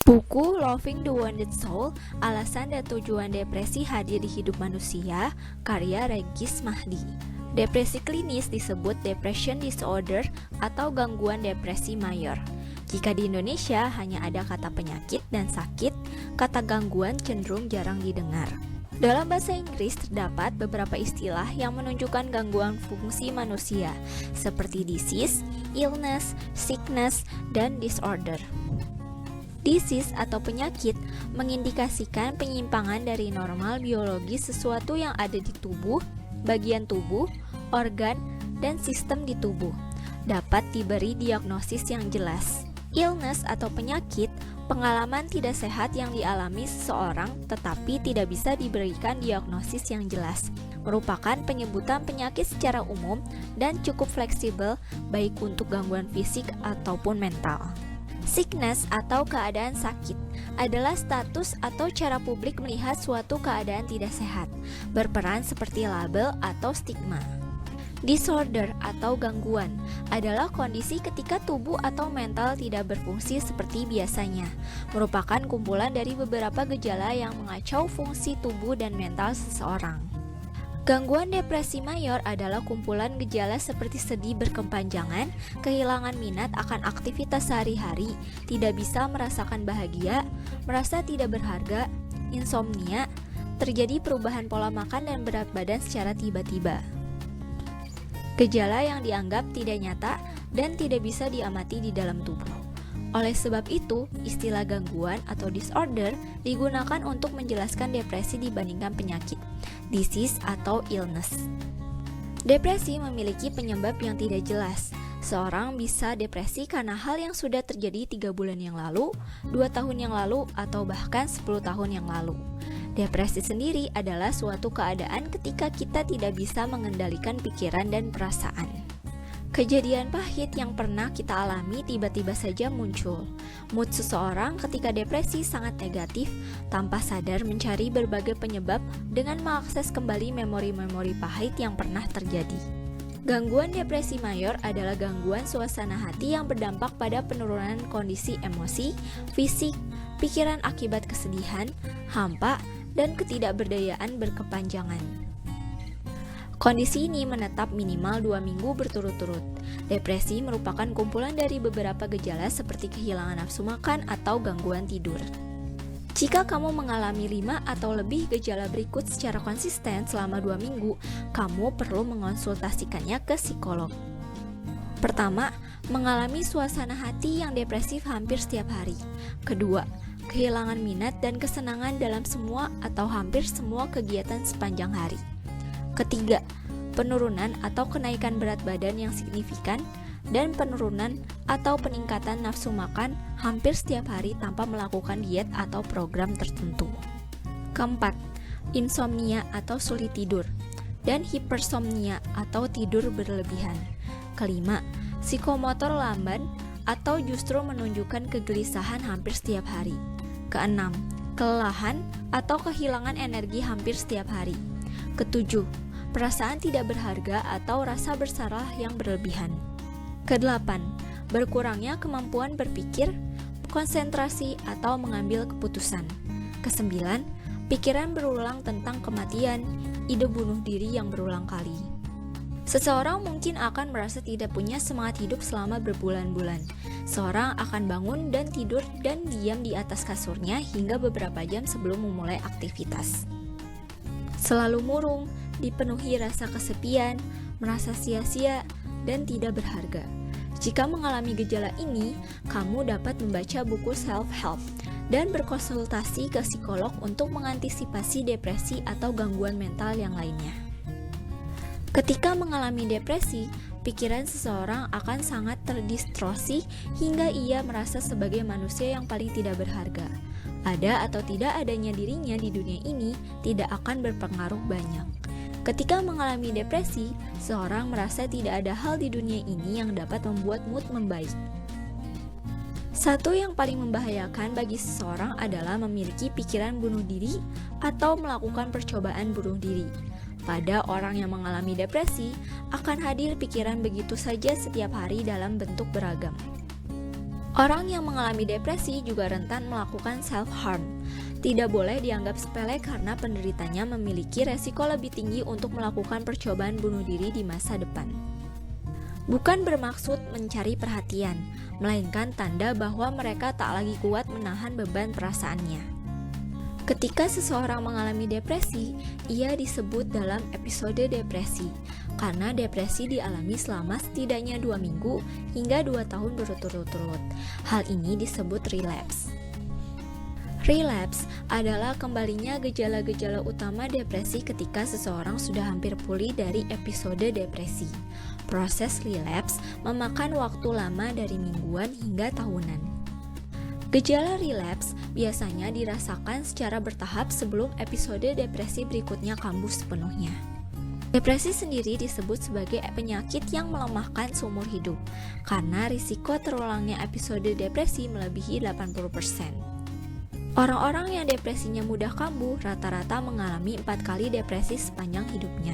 Buku Loving the Wounded Soul, Alasan dan Tujuan Depresi Hadir di Hidup Manusia, karya Regis Mahdi. Depresi klinis disebut depression disorder atau gangguan depresi mayor. Jika di Indonesia hanya ada kata penyakit dan sakit, kata gangguan cenderung jarang didengar. Dalam bahasa Inggris terdapat beberapa istilah yang menunjukkan gangguan fungsi manusia, seperti disease, illness, sickness, dan disorder. Disease atau penyakit mengindikasikan penyimpangan dari normal biologis sesuatu yang ada di tubuh, bagian tubuh, organ, dan sistem di tubuh. Dapat diberi diagnosis yang jelas. Illness atau penyakit, pengalaman tidak sehat yang dialami seseorang tetapi tidak bisa diberikan diagnosis yang jelas. Merupakan penyebutan penyakit secara umum dan cukup fleksibel baik untuk gangguan fisik ataupun mental. Sickness atau keadaan sakit adalah status atau cara publik melihat suatu keadaan tidak sehat, berperan seperti label atau stigma. Disorder atau gangguan adalah kondisi ketika tubuh atau mental tidak berfungsi seperti biasanya, merupakan kumpulan dari beberapa gejala yang mengacau fungsi tubuh dan mental seseorang. Gangguan depresi mayor adalah kumpulan gejala seperti sedih berkepanjangan, kehilangan minat akan aktivitas sehari-hari, tidak bisa merasakan bahagia, merasa tidak berharga, insomnia, terjadi perubahan pola makan dan berat badan secara tiba-tiba. Gejala yang dianggap tidak nyata dan tidak bisa diamati di dalam tubuh. Oleh sebab itu, istilah gangguan atau disorder digunakan untuk menjelaskan depresi dibandingkan penyakit, disease atau illness. Depresi memiliki penyebab yang tidak jelas. Seorang bisa depresi karena hal yang sudah terjadi 3 bulan yang lalu, 2 tahun yang lalu, atau bahkan 10 tahun yang lalu. Depresi sendiri adalah suatu keadaan ketika kita tidak bisa mengendalikan pikiran dan perasaan. Kejadian pahit yang pernah kita alami tiba-tiba saja muncul. Mood seseorang ketika depresi sangat negatif, tanpa sadar mencari berbagai penyebab dengan mengakses kembali memori-memori pahit yang pernah terjadi. Gangguan depresi mayor adalah gangguan suasana hati yang berdampak pada penurunan kondisi emosi, fisik, pikiran akibat kesedihan, hampa, dan ketidakberdayaan berkepanjangan. Kondisi ini menetap minimal 2 minggu berturut-turut. Depresi merupakan kumpulan dari beberapa gejala seperti kehilangan nafsu makan atau gangguan tidur. Jika kamu mengalami 5 atau lebih gejala berikut secara konsisten selama 2 minggu, kamu perlu mengonsultasikannya ke psikolog. Pertama, mengalami suasana hati yang depresif hampir setiap hari. Kedua, kehilangan minat dan kesenangan dalam semua atau hampir semua kegiatan sepanjang hari. Ketiga, penurunan atau kenaikan berat badan yang signifikan dan penurunan atau peningkatan nafsu makan hampir setiap hari tanpa melakukan diet atau program tertentu. Keempat, insomnia atau sulit tidur dan hipersomnia atau tidur berlebihan. Kelima, psikomotor lamban atau justru menunjukkan kegelisahan hampir setiap hari. Keenam, kelelahan atau kehilangan energi hampir setiap hari. Ketujuh, perasaan tidak berharga atau rasa bersalah yang berlebihan. Kedelapan, berkurangnya kemampuan berpikir, konsentrasi, atau mengambil keputusan. Kesembilan, pikiran berulang tentang kematian, ide bunuh diri yang berulang kali. Seseorang mungkin akan merasa tidak punya semangat hidup selama berbulan-bulan. Seorang akan bangun dan tidur dan diam di atas kasurnya hingga beberapa jam sebelum memulai aktivitas. Selalu murung, dipenuhi rasa kesepian, merasa sia-sia, dan tidak berharga. Jika mengalami gejala ini, kamu dapat membaca buku self-help dan berkonsultasi ke psikolog untuk mengantisipasi depresi atau gangguan mental yang lainnya. Ketika mengalami depresi, pikiran seseorang akan sangat terdistorsi hingga ia merasa sebagai manusia yang paling tidak berharga. Ada atau tidak adanya dirinya di dunia ini tidak akan berpengaruh banyak. Ketika mengalami depresi, seorang merasa tidak ada hal di dunia ini yang dapat membuat mood membaik. Satu yang paling membahayakan bagi seseorang adalah memiliki pikiran bunuh diri atau melakukan percobaan bunuh diri. Pada orang yang mengalami depresi, akan hadir pikiran begitu saja setiap hari dalam bentuk beragam. Orang yang mengalami depresi juga rentan melakukan self-harm. Tidak boleh dianggap sepele karena penderitanya memiliki resiko lebih tinggi untuk melakukan percobaan bunuh diri di masa depan. Bukan bermaksud mencari perhatian, melainkan tanda bahwa mereka tak lagi kuat menahan beban perasaannya. Ketika seseorang mengalami depresi, ia disebut dalam episode depresi, karena depresi dialami selama setidaknya 2 minggu hingga 2 tahun berturut-turut. Hal ini disebut relapse. Relapse adalah kembalinya gejala-gejala utama depresi ketika seseorang sudah hampir pulih dari episode depresi. Proses relapse memakan waktu lama dari mingguan hingga tahunan. Gejala relapse biasanya dirasakan secara bertahap sebelum episode depresi berikutnya kambuh sepenuhnya. Depresi sendiri disebut sebagai penyakit yang melemahkan seumur hidup, karena risiko terulangnya episode depresi melebihi 80%. Orang-orang yang depresinya mudah kambuh rata-rata mengalami 4 kali depresi sepanjang hidupnya,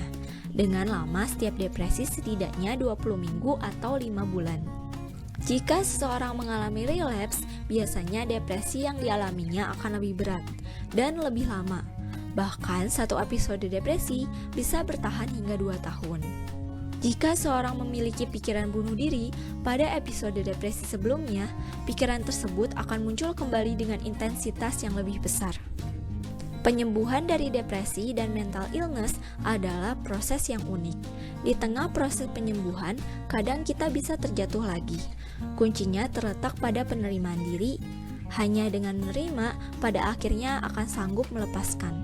dengan lama setiap depresi setidaknya 20 minggu atau 5 bulan. Jika seseorang mengalami relapse, biasanya depresi yang dialaminya akan lebih berat dan lebih lama. Bahkan satu episode depresi bisa bertahan hingga 2 tahun. Jika seorang memiliki pikiran bunuh diri pada episode depresi sebelumnya, pikiran tersebut akan muncul kembali dengan intensitas yang lebih besar. Penyembuhan dari depresi dan mental illness adalah proses yang unik. Di tengah proses penyembuhan, kadang kita bisa terjatuh lagi. Kuncinya terletak pada penerimaan diri. Hanya dengan menerima, pada akhirnya akan sanggup melepaskan.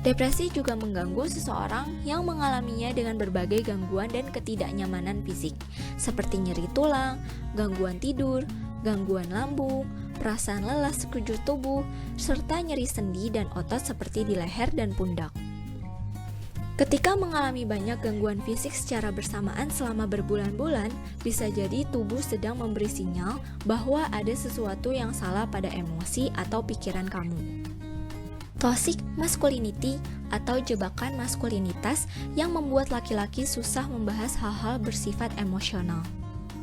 Depresi juga mengganggu seseorang yang mengalaminya dengan berbagai gangguan dan ketidaknyamanan fisik, seperti nyeri tulang, gangguan tidur, gangguan lambung, perasaan lelah sekujur tubuh, serta nyeri sendi dan otot seperti di leher dan pundak. Ketika mengalami banyak gangguan fisik secara bersamaan selama berbulan-bulan, bisa jadi tubuh sedang memberi sinyal bahwa ada sesuatu yang salah pada emosi atau pikiran kamu. Toxic masculinity atau jebakan maskulinitas yang membuat laki-laki susah membahas hal-hal bersifat emosional.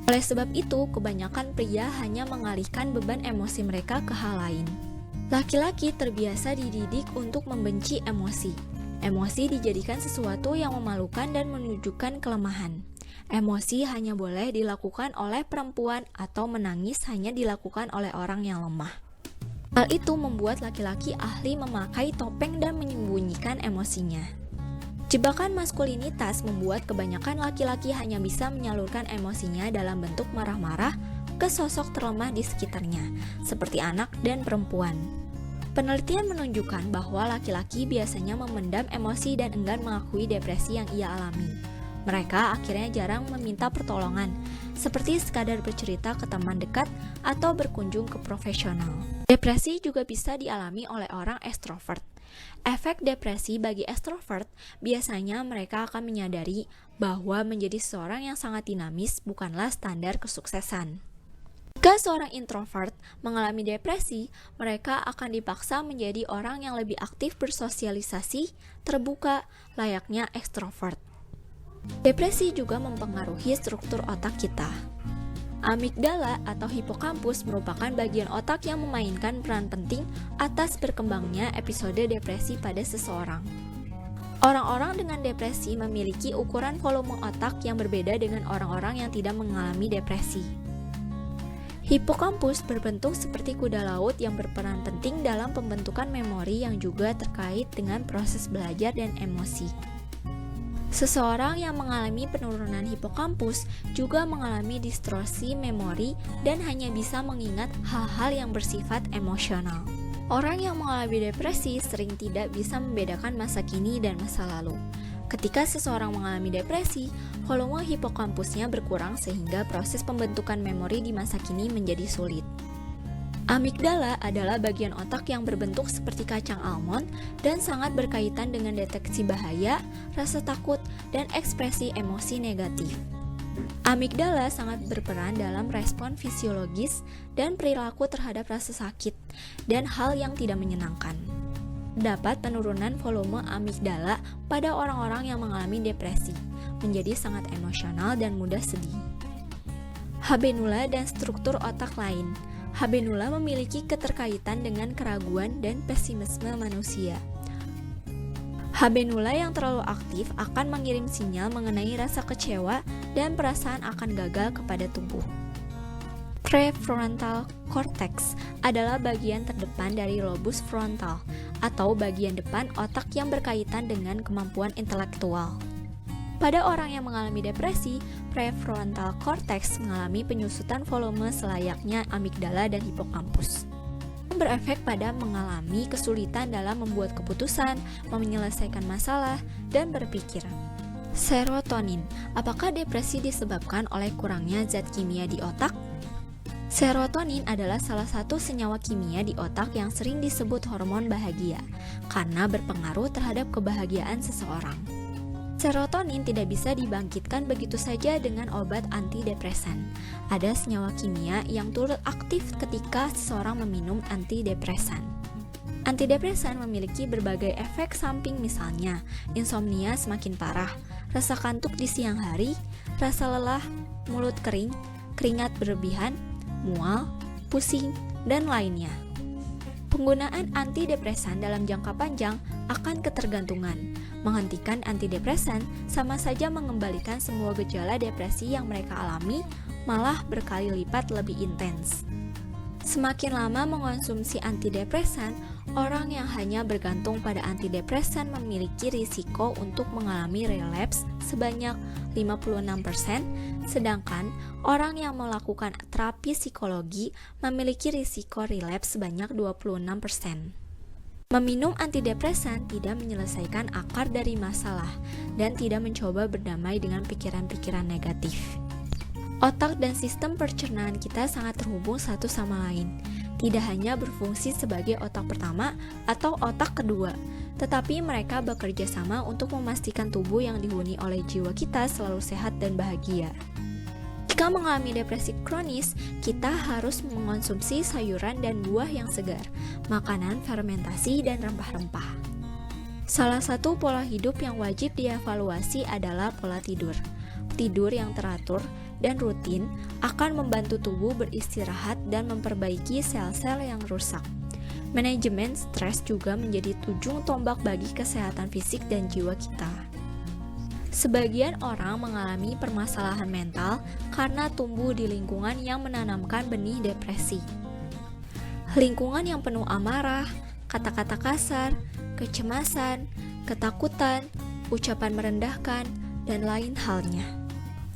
Oleh sebab itu, kebanyakan pria hanya mengalihkan beban emosi mereka ke hal lain. Laki-laki terbiasa dididik untuk membenci emosi. Emosi dijadikan sesuatu yang memalukan dan menunjukkan kelemahan. Emosi hanya boleh dilakukan oleh perempuan atau menangis hanya dilakukan oleh orang yang lemah. Hal itu membuat laki-laki ahli memakai topeng dan menyembunyikan emosinya. Jebakan maskulinitas membuat kebanyakan laki-laki hanya bisa menyalurkan emosinya dalam bentuk marah-marah ke sosok terlemah di sekitarnya, seperti anak dan perempuan. Penelitian menunjukkan bahwa laki-laki biasanya memendam emosi dan enggan mengakui depresi yang ia alami. Mereka akhirnya jarang meminta pertolongan, seperti sekadar bercerita ke teman dekat atau berkunjung ke profesional. Depresi juga bisa dialami oleh orang ekstrovert. Efek depresi bagi ekstrovert biasanya mereka akan menyadari bahwa menjadi seorang yang sangat dinamis bukanlah standar kesuksesan. Jika seorang introvert mengalami depresi, mereka akan dipaksa menjadi orang yang lebih aktif bersosialisasi, terbuka, layaknya ekstrovert. Depresi juga mempengaruhi struktur otak kita. Amigdala atau hipokampus merupakan bagian otak yang memainkan peran penting atas berkembangnya episode depresi pada seseorang. Orang-orang dengan depresi memiliki ukuran volume otak yang berbeda dengan orang-orang yang tidak mengalami depresi. Hipokampus berbentuk seperti kuda laut yang berperan penting dalam pembentukan memori yang juga terkait dengan proses belajar dan emosi. Seseorang yang mengalami penurunan hipokampus juga mengalami distorsi memori dan hanya bisa mengingat hal-hal yang bersifat emosional. Orang yang mengalami depresi sering tidak bisa membedakan masa kini dan masa lalu. Ketika seseorang mengalami depresi, volume hipokampusnya berkurang sehingga proses pembentukan memori di masa kini menjadi sulit. Amigdala adalah bagian otak yang berbentuk seperti kacang almond dan sangat berkaitan dengan deteksi bahaya, rasa takut, dan ekspresi emosi negatif. Amigdala sangat berperan dalam respon fisiologis dan perilaku terhadap rasa sakit dan hal yang tidak menyenangkan. Terdapat penurunan volume amigdala pada orang-orang yang mengalami depresi, menjadi sangat emosional dan mudah sedih. Habenula dan struktur otak lain. Habenula memiliki keterkaitan dengan keraguan dan pesimisme manusia. Habenula yang terlalu aktif akan mengirim sinyal mengenai rasa kecewa dan perasaan akan gagal kepada tubuh. Prefrontal cortex adalah bagian terdepan dari lobus frontal atau bagian depan otak yang berkaitan dengan kemampuan intelektual. Pada orang yang mengalami depresi, prefrontal cortex mengalami penyusutan volume selayaknya amigdala dan hipokampus. Berefek pada mengalami kesulitan dalam membuat keputusan, menyelesaikan masalah, dan berpikir. Serotonin. Apakah depresi disebabkan oleh kurangnya zat kimia di otak? Serotonin adalah salah satu senyawa kimia di otak yang sering disebut hormon bahagia karena berpengaruh terhadap kebahagiaan seseorang. Serotonin tidak bisa dibangkitkan begitu saja dengan obat antidepresan. Ada senyawa kimia yang turut aktif ketika seseorang meminum antidepresan. Antidepresan memiliki berbagai efek samping, misalnya insomnia semakin parah, rasa kantuk di siang hari, rasa lelah, mulut kering, keringat berlebihan, mual, pusing, dan lainnya. Penggunaan antidepresan dalam jangka panjang akan ketergantungan. Menghentikan antidepresan sama saja mengembalikan semua gejala depresi yang mereka alami, malah berkali lipat lebih intens. Semakin lama mengonsumsi antidepresan, orang yang hanya bergantung pada antidepresan memiliki risiko untuk mengalami relapse sebanyak 56%, sedangkan orang yang melakukan terapi psikologi memiliki risiko relapse sebanyak 26%. Meminum antidepresan tidak menyelesaikan akar dari masalah dan tidak mencoba berdamai dengan pikiran-pikiran negatif. Otak dan sistem pencernaan kita sangat terhubung satu sama lain. Tidak hanya berfungsi sebagai otak pertama atau otak kedua, tetapi mereka bekerja sama untuk memastikan tubuh yang dihuni oleh jiwa kita selalu sehat dan bahagia. Jika mengalami depresi kronis, kita harus mengonsumsi sayuran dan buah yang segar, makanan fermentasi, dan rempah-rempah. Salah satu pola hidup yang wajib dievaluasi adalah pola tidur. Tidur yang teratur dan rutin akan membantu tubuh beristirahat dan memperbaiki sel-sel yang rusak. Manajemen stres juga menjadi ujung tombak bagi kesehatan fisik dan jiwa kita. Sebagian orang mengalami permasalahan mental karena tumbuh di lingkungan yang menanamkan benih depresi. Lingkungan yang penuh amarah, kata-kata kasar, kecemasan, ketakutan, ucapan merendahkan, dan lain halnya.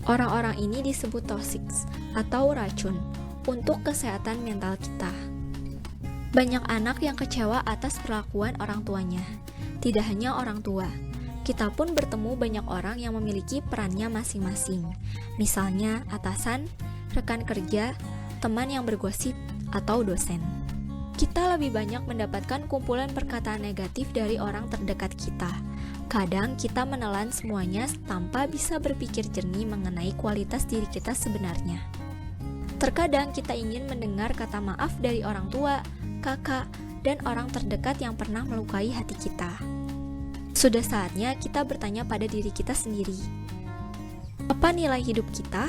Orang-orang ini disebut toksik atau racun untuk kesehatan mental kita. Banyak anak yang kecewa atas perlakuan orang tuanya. Tidak hanya orang tua, kita pun bertemu banyak orang yang memiliki perannya masing-masing. Misalnya atasan, rekan kerja, teman yang bergosip, atau dosen. Kita lebih banyak mendapatkan kumpulan perkataan negatif dari orang terdekat kita. Kadang kita menelan semuanya tanpa bisa berpikir jernih mengenai kualitas diri kita sebenarnya. Terkadang kita ingin mendengar kata maaf dari orang tua, kakak, dan orang terdekat yang pernah melukai hati kita. Sudah saatnya kita bertanya pada diri kita sendiri. Apa nilai hidup kita?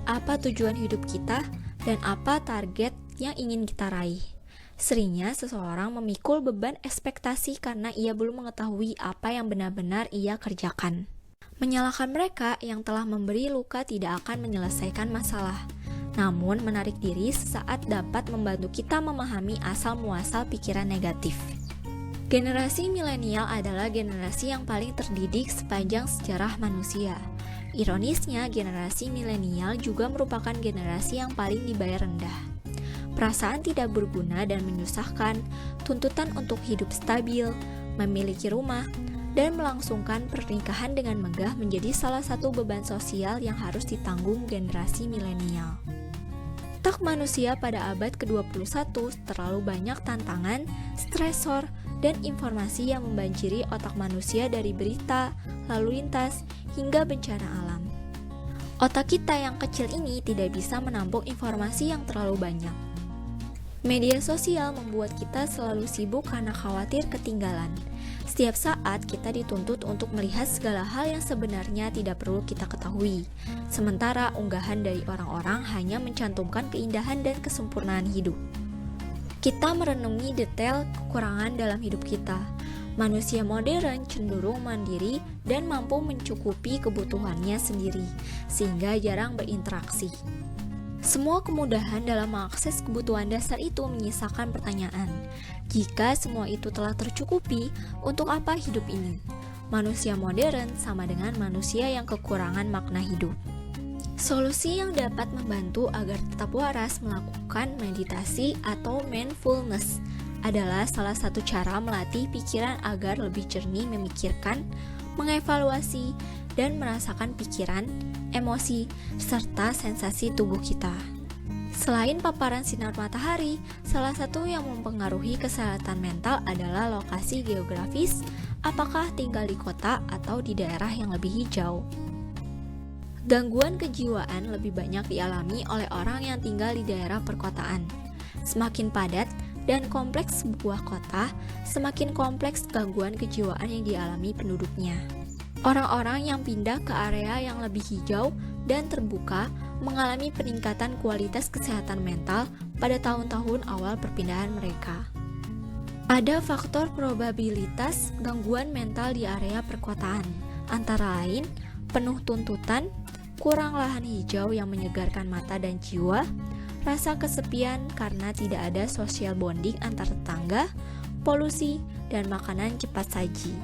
Apa tujuan hidup kita? Dan apa target yang ingin kita raih? Seringnya seseorang memikul beban ekspektasi karena ia belum mengetahui apa yang benar-benar ia kerjakan. Menyalahkan mereka yang telah memberi luka tidak akan menyelesaikan masalah. Namun menarik diri sesaat dapat membantu kita memahami asal-muasal pikiran negatif. Generasi milenial adalah generasi yang paling terdidik sepanjang sejarah manusia. Ironisnya, generasi milenial juga merupakan generasi yang paling dibayar rendah. Perasaan tidak berguna dan menyusahkan, tuntutan untuk hidup stabil, memiliki rumah, dan melangsungkan pernikahan dengan megah menjadi salah satu beban sosial yang harus ditanggung generasi milenial. Otak manusia pada abad ke-21 terlalu banyak tantangan, stresor, dan informasi yang membanjiri otak manusia dari berita, lalu lintas, hingga bencana alam. Otak kita yang kecil ini tidak bisa menampung informasi yang terlalu banyak. Media sosial membuat kita selalu sibuk karena khawatir ketinggalan. Setiap saat kita dituntut untuk melihat segala hal yang sebenarnya tidak perlu kita ketahui. Sementara unggahan dari orang-orang hanya mencantumkan keindahan dan kesempurnaan hidup. Kita merenungi detail kekurangan dalam hidup kita. Manusia modern cenderung mandiri dan mampu mencukupi kebutuhannya sendiri, sehingga jarang berinteraksi. Semua kemudahan dalam mengakses kebutuhan dasar itu menyisakan pertanyaan. Jika semua itu telah tercukupi, untuk apa hidup ini? Manusia modern sama dengan manusia yang kekurangan makna hidup. Solusi yang dapat membantu agar tetap waras melakukan meditasi atau mindfulness adalah salah satu cara melatih pikiran agar lebih jernih memikirkan, mengevaluasi, dan merasakan pikiran, emosi, serta sensasi tubuh kita. Selain paparan sinar matahari, salah satu yang mempengaruhi kesehatan mental adalah lokasi geografis, apakah tinggal di kota atau di daerah yang lebih hijau. Gangguan kejiwaan lebih banyak dialami oleh orang yang tinggal di daerah perkotaan. Semakin padat dan kompleks sebuah kota, semakin kompleks gangguan kejiwaan yang dialami penduduknya. Orang-orang yang pindah ke area yang lebih hijau dan terbuka mengalami peningkatan kualitas kesehatan mental pada tahun-tahun awal perpindahan mereka. Ada faktor probabilitas gangguan mental di area perkotaan, antara lain penuh tuntutan, kurang lahan hijau yang menyegarkan mata dan jiwa, rasa kesepian karena tidak ada social bonding antar tetangga, polusi, dan makanan cepat saji.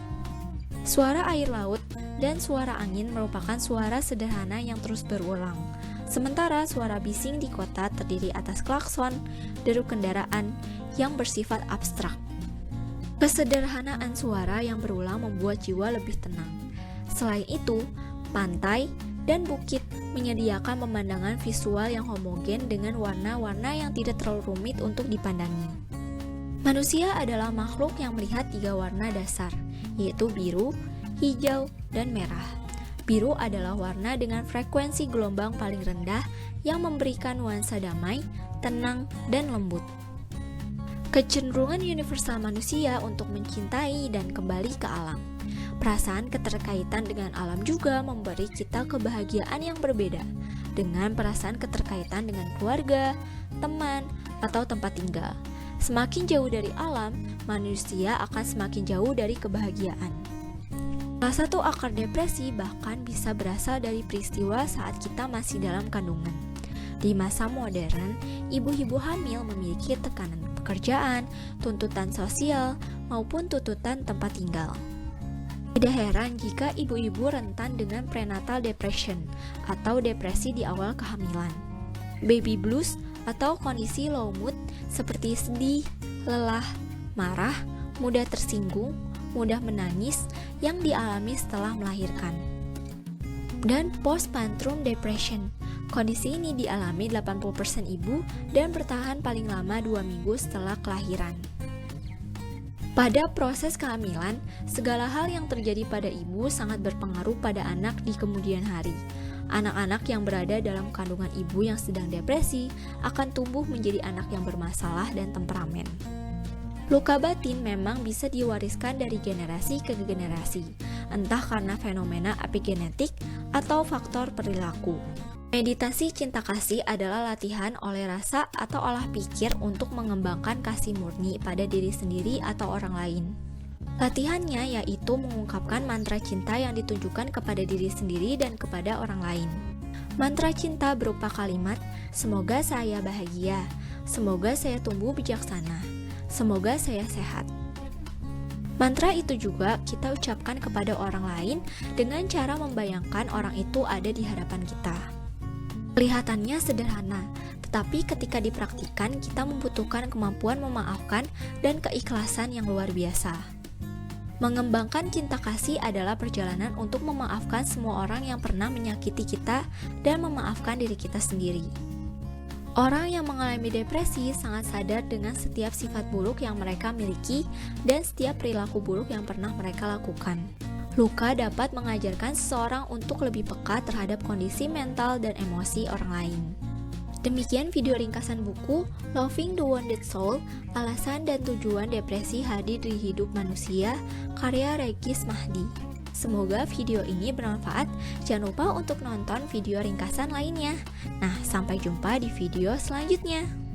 Suara air laut dan suara angin merupakan suara sederhana yang terus berulang. Sementara suara bising di kota terdiri atas klakson, deru kendaraan yang bersifat abstrak. Kesederhanaan suara yang berulang membuat jiwa lebih tenang. Selain itu, pantai dan bukit menyediakan pemandangan visual yang homogen dengan warna-warna yang tidak terlalu rumit untuk dipandangi. Manusia adalah makhluk yang melihat 3 warna dasar, yaitu biru, hijau, dan merah. Biru adalah warna dengan frekuensi gelombang paling rendah yang memberikan nuansa damai, tenang, dan lembut. Kecenderungan universal manusia untuk mencintai dan kembali ke alam. Perasaan keterkaitan dengan alam juga memberi kita kebahagiaan yang berbeda, dengan perasaan keterkaitan dengan keluarga, teman, atau tempat tinggal. Semakin jauh dari alam, manusia akan semakin jauh dari kebahagiaan. Salah satu akar depresi bahkan bisa berasal dari peristiwa saat kita masih dalam kandungan. Di masa modern, ibu-ibu hamil memiliki tekanan pekerjaan, tuntutan sosial, maupun tuntutan tempat tinggal. Tidak heran jika ibu-ibu rentan dengan prenatal depression atau depresi di awal kehamilan. Baby blues atau kondisi low mood seperti sedih, lelah, marah, mudah tersinggung, mudah menangis yang dialami setelah melahirkan. Dan postpartum depression. Kondisi ini dialami 80% ibu dan bertahan paling lama 2 minggu setelah kelahiran. Pada proses kehamilan, segala hal yang terjadi pada ibu sangat berpengaruh pada anak di kemudian hari. Anak-anak yang berada dalam kandungan ibu yang sedang depresi akan tumbuh menjadi anak yang bermasalah dan temperamen. Luka batin memang bisa diwariskan dari generasi ke generasi, entah karena fenomena epigenetik atau faktor perilaku. Meditasi cinta kasih adalah latihan oleh rasa atau olah pikir untuk mengembangkan kasih murni pada diri sendiri atau orang lain. Latihannya yaitu mengungkapkan mantra cinta yang ditujukan kepada diri sendiri dan kepada orang lain. Mantra cinta berupa kalimat, "Semoga saya bahagia, semoga saya tumbuh bijaksana, semoga saya sehat." Mantra itu juga kita ucapkan kepada orang lain dengan cara membayangkan orang itu ada di hadapan kita. Kelihatannya sederhana, tetapi ketika dipraktikkan kita membutuhkan kemampuan memaafkan dan keikhlasan yang luar biasa. Mengembangkan cinta kasih adalah perjalanan untuk memaafkan semua orang yang pernah menyakiti kita dan memaafkan diri kita sendiri. Orang yang mengalami depresi sangat sadar dengan setiap sifat buruk yang mereka miliki dan setiap perilaku buruk yang pernah mereka lakukan. Luka dapat mengajarkan seseorang untuk lebih peka terhadap kondisi mental dan emosi orang lain. Demikian video ringkasan buku Loving the Wounded Soul, Alasan dan Tujuan Depresi Hadir di Hidup Manusia, karya Regis Mahdi. Semoga video ini bermanfaat. Jangan lupa untuk nonton video ringkasan lainnya. Nah, sampai jumpa di video selanjutnya.